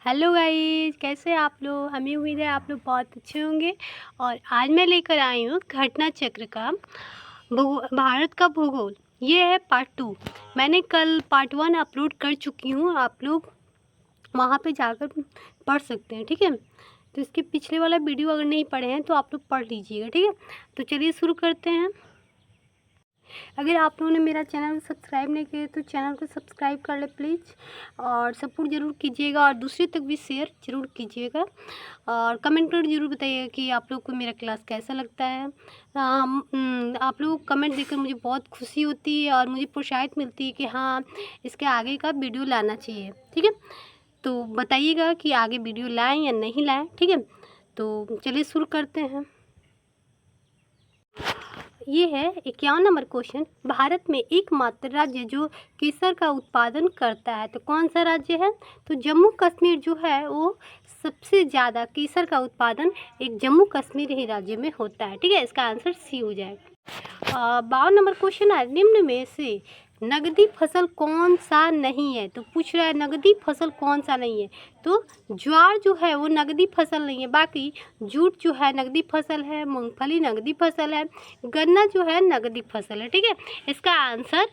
Hello guys, कैसे हैं आप लोग। हमें उम्मीद है आप लोग बहुत अच्छे होंगे। और आज मैं लेकर आई हूँ घटना चक्र का भारत का भूगोल। ये है पार्ट 2। मैंने कल पार्ट 1 अपलोड कर चुकी हूँ, आप लोग वहाँ पे जाकर पढ़ सकते हैं, ठीक है। तो इसके पिछले वाला वीडियो अगर नहीं पढ़े हैं तो आप लोग पढ़ लीजिएगा, ठीक है। तो चलिए शुरू करते हैं। अगर आप लोगों ने मेरा चैनल सब्सक्राइब नहीं किया तो चैनल को सब्सक्राइब कर ले प्लीज़, और सपोर्ट ज़रूर कीजिएगा और दूसरे तक भी शेयर ज़रूर कीजिएगा। और कमेंट कर ज़रूर बताइएगा कि आप लोग को मेरा क्लास कैसा लगता है। आप लोग कमेंट देकर मुझे बहुत खुशी होती है और मुझे प्रोत्साहित मिलती है कि हाँ, इसके आगे का वीडियो लाना चाहिए, ठीक है। तो बताइएगा कि आगे वीडियो लाएँ या नहीं लाएँ, ठीक है। तो चलिए शुरू करते हैं। ये है 51 नंबर क्वेश्चन। भारत में एकमात्र राज्य जो केसर का उत्पादन करता है तो कौन सा राज्य है। तो जम्मू कश्मीर जो है वो सबसे ज़्यादा केसर का उत्पादन एक जम्मू कश्मीर ही राज्य में होता है, ठीक है। इसका आंसर सी हो जाएगा। 52 नंबर क्वेश्चन है, निम्न में से नगदी फसल कौन सा नहीं है। तो पूछ रहा है नगदी फसल कौन सा नहीं है। तो ज्वार जो है वो नगदी फसल नहीं है, बाकी जूट जो है नगदी फसल है, मूंगफली नगदी फसल है, गन्ना जो है नगदी फसल है, ठीक है। इसका आंसर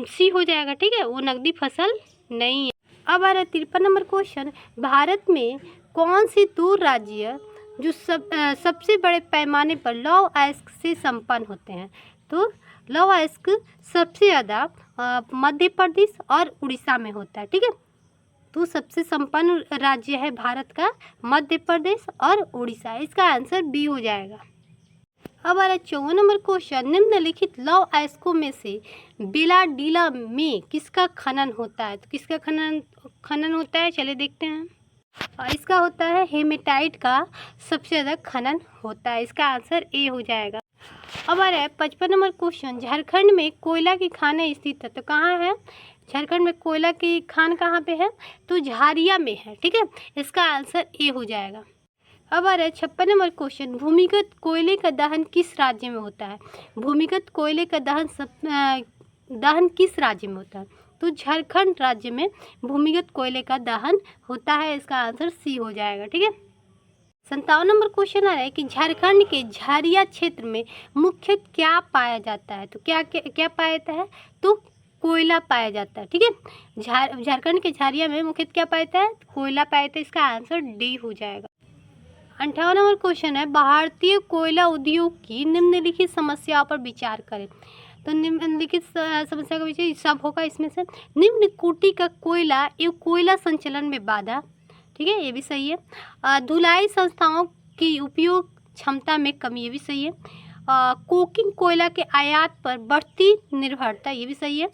सी हो जाएगा, ठीक है। वो नगदी फसल नहीं है। अब आ रहा है 53 नंबर क्वेश्चन, भारत में कौन सी दो राज्य जो सबसे बड़े पैमाने पर लौह अयस्क से संपन्न होते हैं। तो लौह अयस्क सबसे ज़्यादा मध्य प्रदेश और उड़ीसा में होता है, ठीक है। तो सबसे संपन्न राज्य है भारत का मध्य प्रदेश और उड़ीसा। इसका आंसर बी हो जाएगा। अब आ रहा है 54 नंबर क्वेश्चन, निम्नलिखित लौह अयस्कों में से बेलाडीला में किसका खनन होता है। तो किसका खनन होता है, चलिए देखते हैं। इसका होता है हेमेटाइट का सबसे ज़्यादा खनन होता है। इसका आंसर ए हो जाएगा। अब आ रहा है 55 नंबर क्वेश्चन, झारखंड में कोयला की खानें स्थित है तो कहाँ है। झारखंड में कोयला की खान कहाँ पे है। तो झारिया में है, ठीक है। इसका आंसर ए हो जाएगा। अब आ रहा है 56 नंबर क्वेश्चन, भूमिगत कोयले का दहन किस राज्य में होता है। भूमिगत कोयले का दहन किस राज्य में होता है। तो झारखंड राज्य में भूमिगत कोयले का दहन होता है। इसका आंसर सी हो जाएगा, ठीक है। 57 नंबर क्वेश्चन आ रहा है कि झारखंड के झारिया क्षेत्र में मुख्य क्या पाया जाता है। तो क्या पाया जाता है। तो कोयला पाया जाता है, ठीक है। झारखंड के झारिया में मुख्य क्या पाया जाता है, कोयला पाया जाता है। इसका आंसर डी हो जाएगा। 58 नंबर क्वेश्चन है, भारतीय कोयला उद्योग की निम्नलिखित समस्याओं पर विचार करें। तो निम्नलिखित समस्या का विषय सब होगा इसमें से। निम्न कोटि का कोयला एवं कोयला संचलन में बाधा, ठीक है, ये भी सही है। धुलाई संस्थाओं की उपयोग क्षमता में कमी, ये भी सही है। कोकिंग कोयला के आयात पर बढ़ती निर्भरता, ये भी सही है।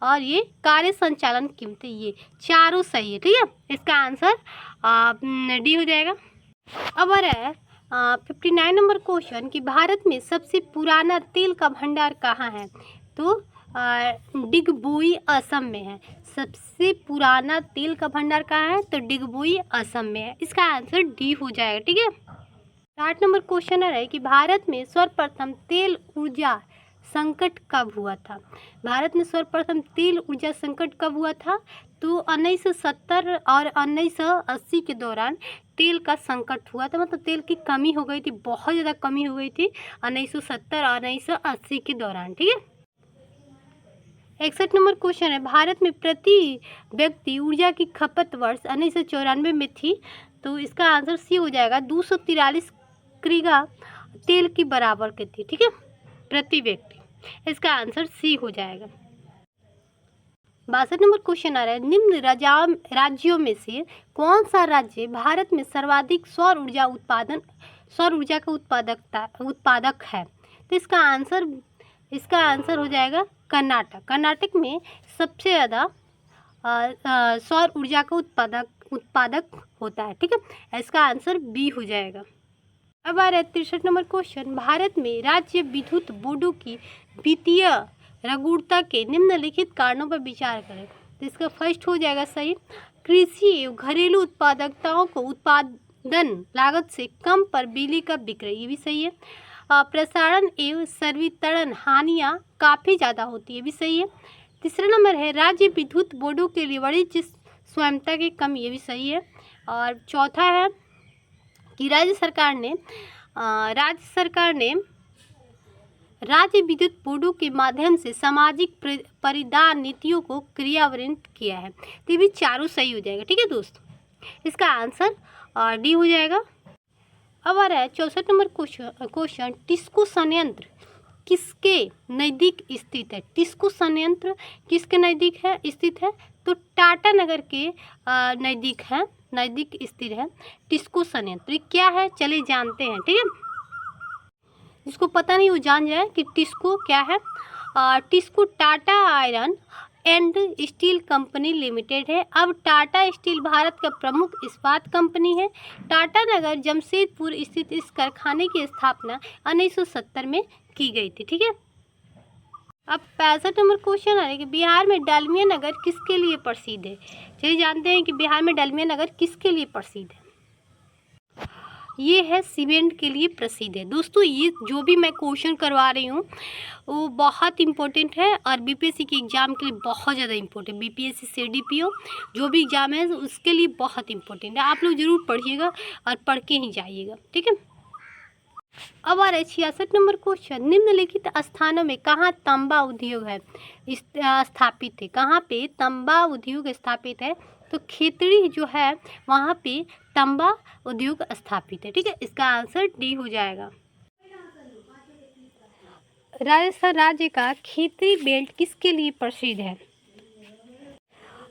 और ये कार्य संचालन कीमतें, ये चारों सही है, ठीक है। इसका आंसर डी हो जाएगा। अब आ रहा है 59 नंबर क्वेश्चन कि भारत में सबसे पुराना तेल का भंडार कहाँ है। तो डिगबोई असम में है। सबसे पुराना तेल का भंडार कहाँ है। तो डिगबोई असम में है। इसका आंसर डी हो जाएगा, ठीक है। 60 नंबर क्वेश्चन है कि भारत में सर्वप्रथम तेल ऊर्जा संकट कब हुआ था। भारत में सर्वप्रथम तेल ऊर्जा संकट कब हुआ था। तो 1970 और 1980 के दौरान तेल का संकट हुआ था, मतलब तेल की कमी हो गई थी, बहुत ज़्यादा कमी हो गई थी 1970 और 1980 के दौरान, ठीक है। 61 नंबर क्वेश्चन है, भारत में प्रति व्यक्ति ऊर्जा की खपत वर्ष 1994 में थी। तो इसका आंसर सी हो जाएगा। 243 क्रीगा तेल की बराबर की थी, ठीक है, प्रति व्यक्ति। इसका आंसर सी हो जाएगा। 62 नंबर क्वेश्चन आ रहा है, निम्न राज्यों में से कौन सा राज्य भारत में सर्वाधिक सौर ऊर्जा का उत्पादक है। तो इसका आंसर हो जाएगा कर्नाटक। कर्नाटक में सबसे ज़्यादा सौर ऊर्जा का उत्पादक होता है, ठीक है। इसका आंसर बी हो जाएगा। अब आ रहा है 63 नंबर क्वेश्चन, भारत में राज्य विद्युत बोर्डों की वित्तीय रुग्णता के निम्नलिखित कारणों पर विचार करें। तो इसका फर्स्ट हो जाएगा सही, कृषि एवं घरेलू उत्पादकताओं को उत्पादन लागत से कम पर बिजली का विक्रय, ये भी सही है। प्रसारण एवं संवितरण हानियाँ काफ़ी ज़्यादा होती है, ये भी सही है। तीसरा नंबर है राज्य विद्युत बोर्डों के लिए वाणिज्य स्वायत्तता की कमी, ये भी सही है। और चौथा है कि राज्य सरकार ने राज्य विद्युत बोर्डों के माध्यम से सामाजिक परिदान नीतियों को क्रियान्वित किया है। तो ये भी चारों सही हो जाएगा। ठीक है दोस्तों, इसका आंसर डी हो जाएगा। अब आ रहा है 64 नंबर क्वेश्चन, टिस्को संयंत्र किसके नज़दीक स्थित है? टिस्को संयंत्र किसके नज़दीक स्थित है? तो टाटा नगर के नज़दीक स्थित है टिस्को संयंत्र। ये क्या है चलिए जानते हैं। ठीक है, जिसको पता नहीं वो जान जाए कि टिस्को क्या है। TISCO Tata iron and steel company limited है। अब टाटा स्टील भारत का प्रमुख इस्पात कंपनी है। टाटा नगर जमशेदपुर स्थित इस कारखाने की स्थापना 1970 में की गई थी। ठीक है, अब 65 नंबर क्वेश्चन आ रहा है कि बिहार में डालमिया नगर किसके लिए प्रसिद्ध है? चलिए जानते हैं कि बिहार में डालमिया नगर किसके लिए प्रसिद्ध है। ये है सीमेंट के लिए प्रसिद्ध है। दोस्तों, ये जो भी मैं क्वेश्चन करवा रही हूँ वो बहुत इम्पोर्टेंट है और बीपीएससी के एग्ज़ाम के लिए बहुत ज़्यादा इम्पोर्टेंट। बीपीएससी सीडीपीओ जो भी एग्ज़ाम है उसके लिए बहुत इम्पोर्टेंट है। आप लोग ज़रूर पढ़िएगा और पढ़ के ही जाइएगा। ठीक है, अब आ रहा है 66 नंबर क्वेश्चन, निम्नलिखित स्थानों में कहाँ तांबा उद्योग है स्थापित है? कहाँ पे तांबा उद्योग स्थापित है? तो खेतड़ी जो है वहाँ पे तांबा उद्योग स्थापित है। ठीक है, इसका आंसर डी हो जाएगा। राजस्थान राज्य का खेतड़ी बेल्ट किसके लिए प्रसिद्ध है?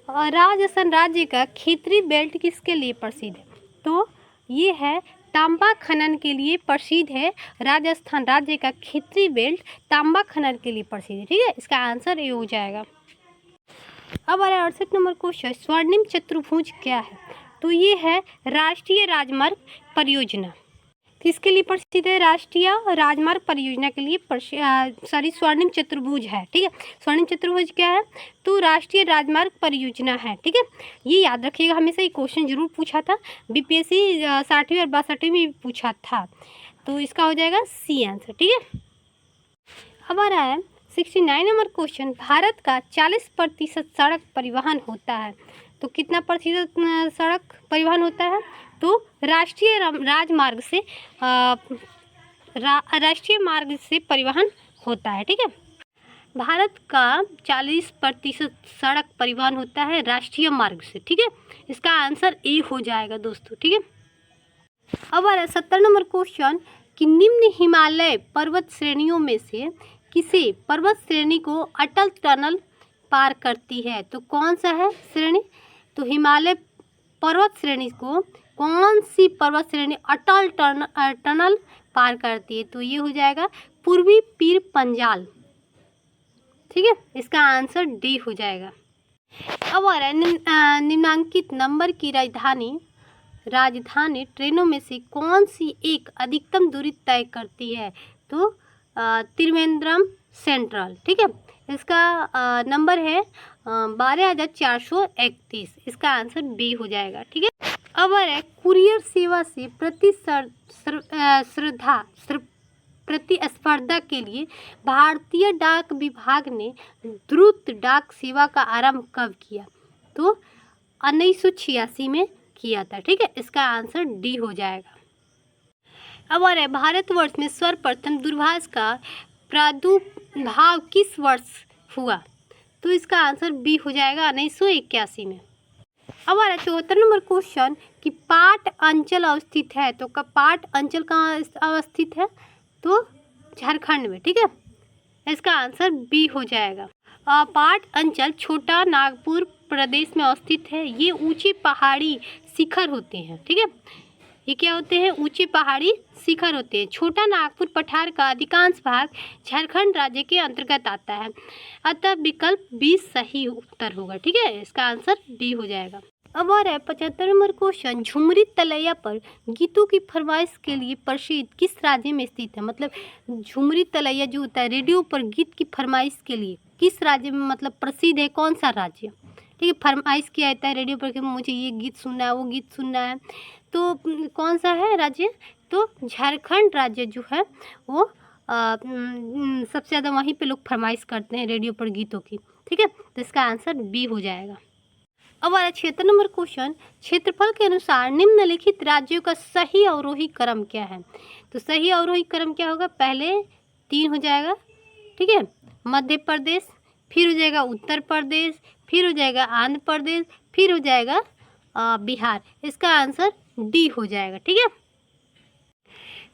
और राजस्थान राज्य का खेतड़ी बेल्ट किसके लिए प्रसिद्ध है? तो ये है तांबा खनन के लिए प्रसिद्ध है। राजस्थान राज्य का खेतड़ी बेल्ट तांबा खनन के लिए प्रसिद्ध है। ठीक है, इसका आंसर ए हो जाएगा। अब आ रहा है 68 नंबर क्वेश्चन, स्वर्णिम चतुर्भुज क्या है? तो ये है राष्ट्रीय राजमार्ग परियोजना। किसके लिए प्रसिद्ध है? राष्ट्रीय राजमार्ग परियोजना के लिए स्वर्णिम चतुर्भुज है। ठीक है, स्वर्णिम चतुर्भुज क्या है? तो राष्ट्रीय राजमार्ग परियोजना है। ठीक है, ये याद रखिएगा, हमेशा ये क्वेश्चन जरूर पूछा था बीपीएससी 60वीं और 62वीं में भी पूछा था। तो इसका हो जाएगा सी आंसर। ठीक है, अब आ रहा है 69 नंबर क्वेश्चन, भारत का 40% सड़क परिवहन होता है। तो कितना प्रतिशत सड़क परिवहन होता है? तो राष्ट्रीय राजमार्ग से राष्ट्रीय मार्ग से परिवहन होता है। ठीक है, भारत का 40% सड़क परिवहन होता है राष्ट्रीय मार्ग से। ठीक है, इसका आंसर ए हो जाएगा दोस्तों। ठीक है, अब आ रहा है 70 नंबर क्वेश्चन कि निम्न हिमालय पर्वत श्रेणियों में से किसी पर्वत श्रेणी को अटल टनल पार करती है? तो कौन सा है श्रेणी? तो हिमालय पर्वत श्रेणी को कौन सी पर्वत श्रेणी अटल टनल पार करती है? तो ये हो जाएगा पूर्वी पीर पंजाल। ठीक है, इसका आंसर डी हो जाएगा। अब आ रहा है निम्नांकित नंबर की राजधानी ट्रेनों में से कौन सी एक अधिकतम दूरी तय करती है? तो त्रिवेंद्रम सेंट्रल। ठीक है, इसका नंबर है 12,431। इसका आंसर बी हो जाएगा। ठीक है, अब है कुरियर सेवा से प्रतिस्पर्धा के लिए भारतीय डाक विभाग ने द्रुत डाक सेवा का आरंभ कब किया? तो 1986 में किया था। ठीक है, इसका आंसर डी हो जाएगा। अब आ रहा है भारतवर्ष में सर्वप्रथम दूरभाष का प्रादुर्भाव किस वर्ष हुआ? तो इसका आंसर बी हो जाएगा 1981 में। अब आ रहा है 74 नंबर क्वेश्चन कि पाट अंचल अवस्थित है। तो पाट अंचल कहाँ अवस्थित है? तो झारखंड में। ठीक है, इसका आंसर बी हो जाएगा। पाट अंचल छोटा नागपुर प्रदेश में अवस्थित है। ये ऊंचे पहाड़ी शिखर होते हैं। ठीक है, ये क्या होते हैं? ऊंचे पहाड़ी शिखर होते हैं। छोटा नागपुर पठार का अधिकांश भाग झारखंड राज्य के अंतर्गत आता है, अतः विकल्प 20 सही उत्तर होगा। ठीक है, इसका आंसर डी हो जाएगा। अब आ रहा है 75 नंबर क्वेश्चन, झुमरी तलैया पर गीतों की फरमाइश के लिए प्रसिद्ध किस राज्य में स्थित है? मतलब झुमरी तलैया जो होता है रेडियो पर गीत की फरमाइश के लिए किस राज्य में मतलब प्रसिद्ध है? कौन सा राज्य? ठीक है, फरमाइश किया जाता है रेडियो पर कि मुझे ये गीत सुनना है, वो गीत सुनना है। तो कौन सा है राज्य? तो झारखंड राज्य जो है वो सबसे ज़्यादा वहीं पे लोग फरमाइश करते हैं रेडियो पर गीतों की। ठीक है, तो इसका आंसर बी हो जाएगा। अब आ रहा 76 नंबर क्वेश्चन, क्षेत्रफल के अनुसार निम्नलिखित राज्यों का सही अवरोही क्रम क्या है। तो सही अवरोही क्रम क्या होगा, पहले 3 हो जाएगा, ठीक है, मध्य प्रदेश, फिर हो जाएगा उत्तर प्रदेश, फिर हो जाएगा आंध्र प्रदेश, फिर हो जाएगा बिहार। इसका आंसर डी हो जाएगा, ठीक है।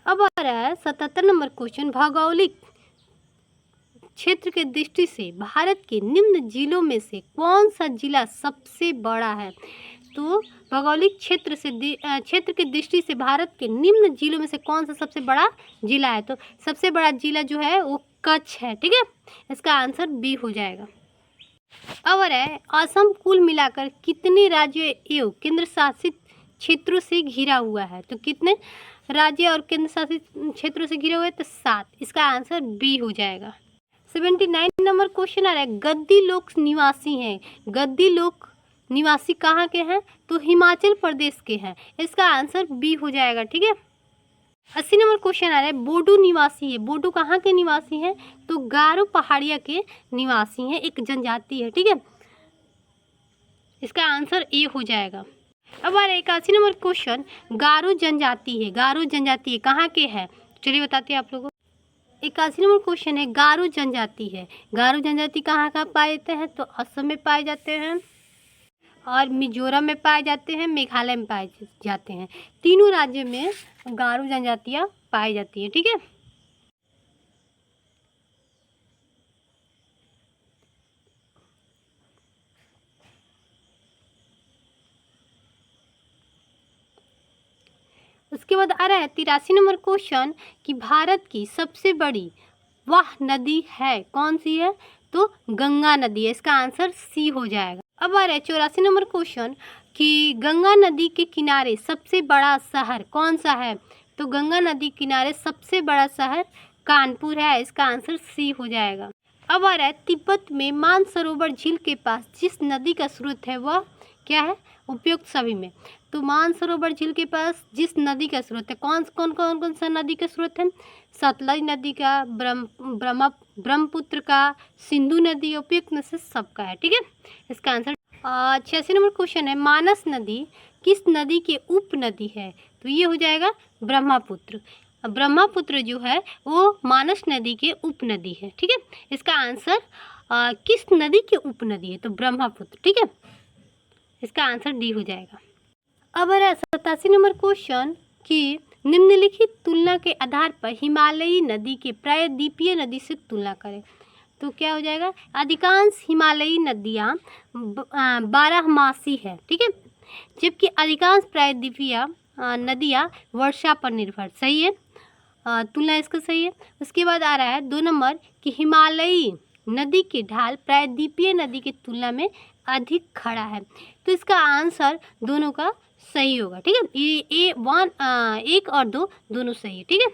अब आ रहा है 77 नंबर क्वेश्चन, भौगोलिक क्षेत्र के दृष्टि से भारत के निम्न जिलों में से कौन सा जिला सबसे बड़ा है। तो भौगोलिक क्षेत्र की दृष्टि से भारत के निम्न जिलों में से कौन सा सबसे बड़ा जिला है। तो सबसे बड़ा जिला जो है वो कच्छ है, ठीक है। इसका आंसर बी हो जाएगा। अब है असम कुल मिलाकर कितने राज्य एवं केंद्र शासित क्षेत्रों से घिरा हुआ है। तो कितने राज्य और केंद्र शासित क्षेत्रों से घिरा हुआ है, तो 7। इसका आंसर बी हो जाएगा। 79 नंबर क्वेश्चन आ रहा है, गद्दी लोक निवासी हैं। गद्दी लोक निवासी कहाँ के हैं, तो हिमाचल प्रदेश के हैं। इसका आंसर बी हो जाएगा, ठीक है। 80 नंबर क्वेश्चन आ रहा है, बोडो निवासी है। बोडो कहाँ के निवासी हैं, तो गारो पहाड़िया के निवासी हैं, एक जनजाति है, ठीक है। इसका आंसर ए हो जाएगा। अब आ रहा है 81 नंबर क्वेश्चन, गारो जनजाति है। गारो जनजाति है कहाँ के है, चलिए बताते हैं आप लोगों को। 81 नंबर क्वेश्चन है, गारो जनजाति है। गारो जनजाति कहाँ कहाँ पाए जाते हैं, तो असम में पाए जाते हैं और मिजोरम में पाए जाते हैं, मेघालय में पाए जाते हैं। तीनों राज्यों में गारो जनजातियाँ पाई जाती हैं, ठीक है। उसके बाद आ रहा है 83 नंबर क्वेश्चन कि भारत की सबसे बड़ी वह नदी है कौन सी है, तो गंगा नदी है। इसका आंसर सी हो जाएगा। अब आ रहा है 84 नंबर क्वेश्चन कि गंगा नदी के किनारे सबसे बड़ा शहर कौन सा है। तो गंगा नदी किनारे सबसे बड़ा शहर कानपुर है। इसका आंसर सी हो जाएगा। अब आ रहा है तिब्बत में मानसरोवर झील के पास जिस नदी का स्रोत है वह क्या है, उपयुक्त सभी में। तो मानसरोवर झील के पास जिस नदी का स्रोत है, कौन कौन सा नदी का स्रोत है, सतलज नदी का, ब्रह्मपुत्र का, सिंधु नदी, उपयुक्त में से सबका है, ठीक है। इसका आंसर 86 नंबर क्वेश्चन है, मानस नदी किस नदी के उपनदी है। तो ये हो जाएगा ब्रह्मपुत्र। ब्रह्मपुत्र जो है वो मानस नदी के उपनदी है, ठीक है। इसका आंसर किस नदी के उपनदी है, तो ब्रह्मपुत्र, ठीक है। इसका आंसर डी हो जाएगा। अब है 87 नंबर क्वेश्चन कि निम्नलिखित तुलना के आधार पर हिमालयी नदी के प्रायद्वीपीय नदी से तुलना करें। तो क्या हो जाएगा, अधिकांश हिमालयी नदियाँ 12मासी है, ठीक है, जबकि अधिकांश प्रायद्वीपीय नदियाँ वर्षा पर निर्भर। सही है, तुलना इसका सही है। उसके बाद आ रहा है 2 नंबर कि हिमालयी नदी के ढाल प्रायद्वीपीय नदी की तुलना में अधिक खड़ा है। तो इसका आंसर दोनों का सही होगा, ठीक है। ये 1 और 2 दोनों सही है, ठीक है।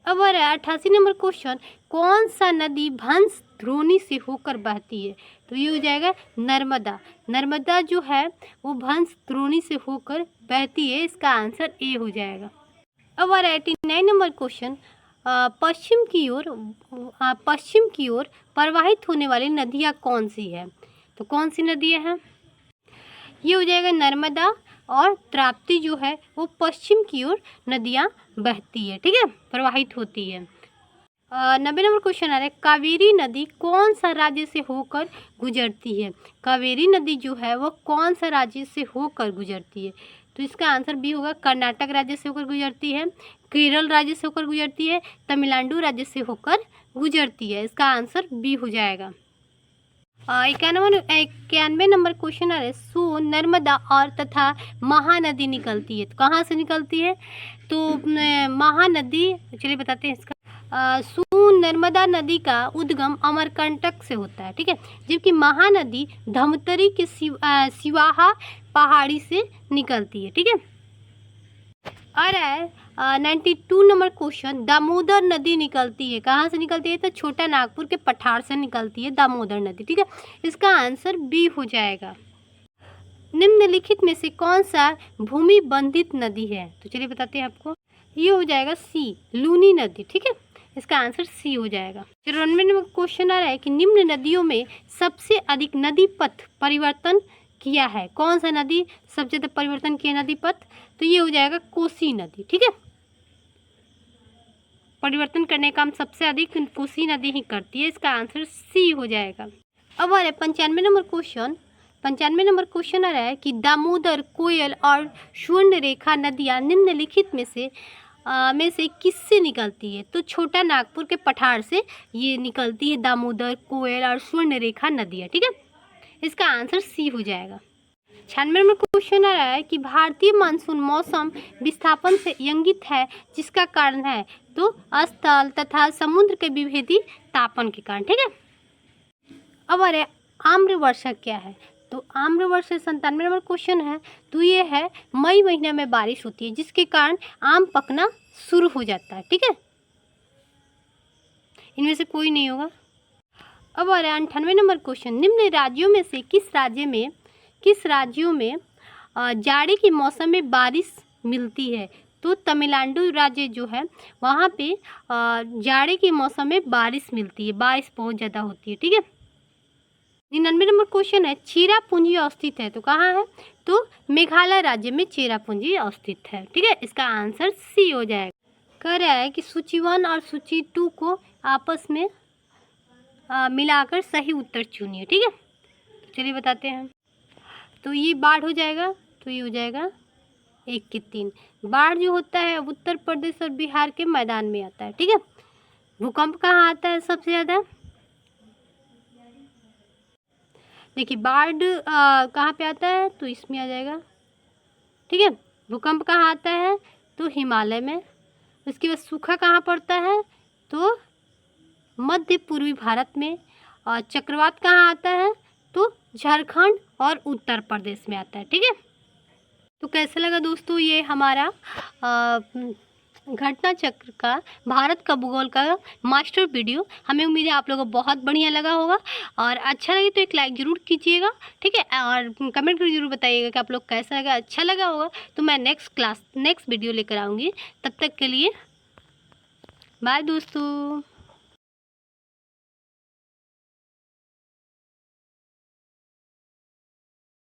अब आ रहा है 88 नंबर क्वेश्चन, कौन सा नदी भंस द्रोणी से होकर बहती है। तो ये हो जाएगा नर्मदा। नर्मदा जो है वो भंस द्रोणी से होकर बहती है। इसका आंसर ए हो जाएगा। अब आ रहा है 89 नंबर क्वेश्चन, पश्चिम की ओर प्रवाहित होने वाली नदियाँ कौन सी है। तो कौन सी नदियाँ हैं, ये हो जाएगा नर्मदा और ताप्ती जो है वो पश्चिम की ओर नदियाँ बहती है, ठीक है, प्रवाहित होती है। 90 नंबर क्वेश्चन आ रहा है, कावेरी नदी कौन सा राज्य से होकर गुजरती है। कावेरी नदी जो है वो कौन सा राज्य से होकर गुजरती है। तो इसका आंसर बी होगा, कर्नाटक राज्य से होकर गुजरती है, केरल राज्य से होकर गुजरती है, तमिलनाडु राज्य से होकर गुजरती है। इसका आंसर बी हो जाएगा। 91 नंबर क्वेश्चन आ रहा है, सोन, नर्मदा और तथा महानदी निकलती है। तो कहाँ से निकलती है, तो महानदी, चलिए बताते हैं इसका। सोन नर्मदा नदी का उद्गम अमरकंटक से होता है, ठीक है, जबकि महानदी धमतरी के सिवाहा पहाड़ी से निकलती है, ठीक है। आ रहा है 92 नंबर क्वेश्चन, दामोदर नदी निकलती है, कहाँ से निकलती है, तो छोटा नागपुर के पठार से निकलती है दामोदर नदी, ठीक है। इसका आंसर बी हो जाएगा। निम्नलिखित में से कौन सा भूमि बंधित नदी है। तो चलिए बताते हैं आपको, ये हो जाएगा सी, लूनी नदी, ठीक है। इसका आंसर सी हो जाएगा। 94 नंबर क्वेश्चन आ रहा है कि निम्न नदियों में सबसे अधिक नदी पथ परिवर्तन किया है। कौन सा नदी सबसे ज़्यादा परिवर्तन किया नदी पथ? तो ये हो जाएगा कोसी नदी। ठीक है, परिवर्तन करने का काम सबसे अधिक कोसी नदी ही करती है। इसका आंसर सी हो जाएगा। अब आ रहा है 95 नंबर क्वेश्चन। 95 नंबर क्वेश्चन आ रहा है कि दामोदर, कोयल और स्वर्णरेखा नदियाँ निम्नलिखित में से किससे निकलती है? तो छोटा नागपुर के पठार से ये निकलती है, दामोदर, कोयल और स्वर्णरेखा नदियाँ। ठीक है, इसका आंसर सी हो जाएगा। 96 नंबर क्वेश्चन आ रहा है कि भारतीय मानसून मौसम विस्थापन से इंगित है, जिसका कारण है? तो स्थल तथा समुद्र के विभेदी तापन के कारण। ठीक है, अब आ रहा है आम्र वर्षा क्या है? तो आम्र वर्षा 97 नंबर क्वेश्चन है। तो ये है मई महीने में बारिश होती है, जिसके कारण आम पकना शुरू हो जाता है। ठीक है, इनमें से कोई नहीं होगा। अब आ रहा है 98 नंबर क्वेश्चन, निम्न राज्यों में से किस राज्यों में जाड़े के मौसम में बारिश मिलती है? तो तमिलनाडु राज्य जो है वहाँ पे जाड़े के मौसम में बारिश मिलती है, बारिश बहुत ज़्यादा होती है। ठीक है, 99 नंबर क्वेश्चन है, चेरापूंजी अवस्थित है? तो कहाँ है? तो मेघालय राज्य में चेरापूंजी अवस्थित है। ठीक है, इसका आंसर सी हो जाएगा। कह रहा है कि सूची 1 और सूची 2 को आपस में मिलाकर सही उत्तर चुनिए। ठीक है, चलिए बताते हैं। तो ये बाढ़ हो जाएगा, तो ये हो जाएगा 1 के 3। बाढ़ जो होता है उत्तर प्रदेश और बिहार के मैदान में आता है। ठीक है, भूकंप कहाँ आता है सबसे ज़्यादा? देखिए, बाढ़ कहाँ पे आता है? तो इसमें आ जाएगा। ठीक है, भूकंप कहाँ आता है? तो हिमालय में। उसके बाद सूखा कहाँ पड़ता है? तो मध्य पूर्वी भारत में। और चक्रवात कहाँ आता है? तो झारखंड और उत्तर प्रदेश में आता है। ठीक है, तो कैसा लगा दोस्तों ये हमारा घटना चक्र का, भारत का भूगोल का मास्टर वीडियो? हमें उम्मीद है आप लोगों को बहुत बढ़िया लगा होगा, और अच्छा लगे तो एक लाइक ज़रूर कीजिएगा। ठीक है, और कमेंट करके ज़रूर बताइएगा कि आप लोग कैसा लगा। अच्छा लगा होगा तो मैं नेक्स्ट वीडियो लेकर आऊँगी। तब तक के लिए बाय दोस्तों।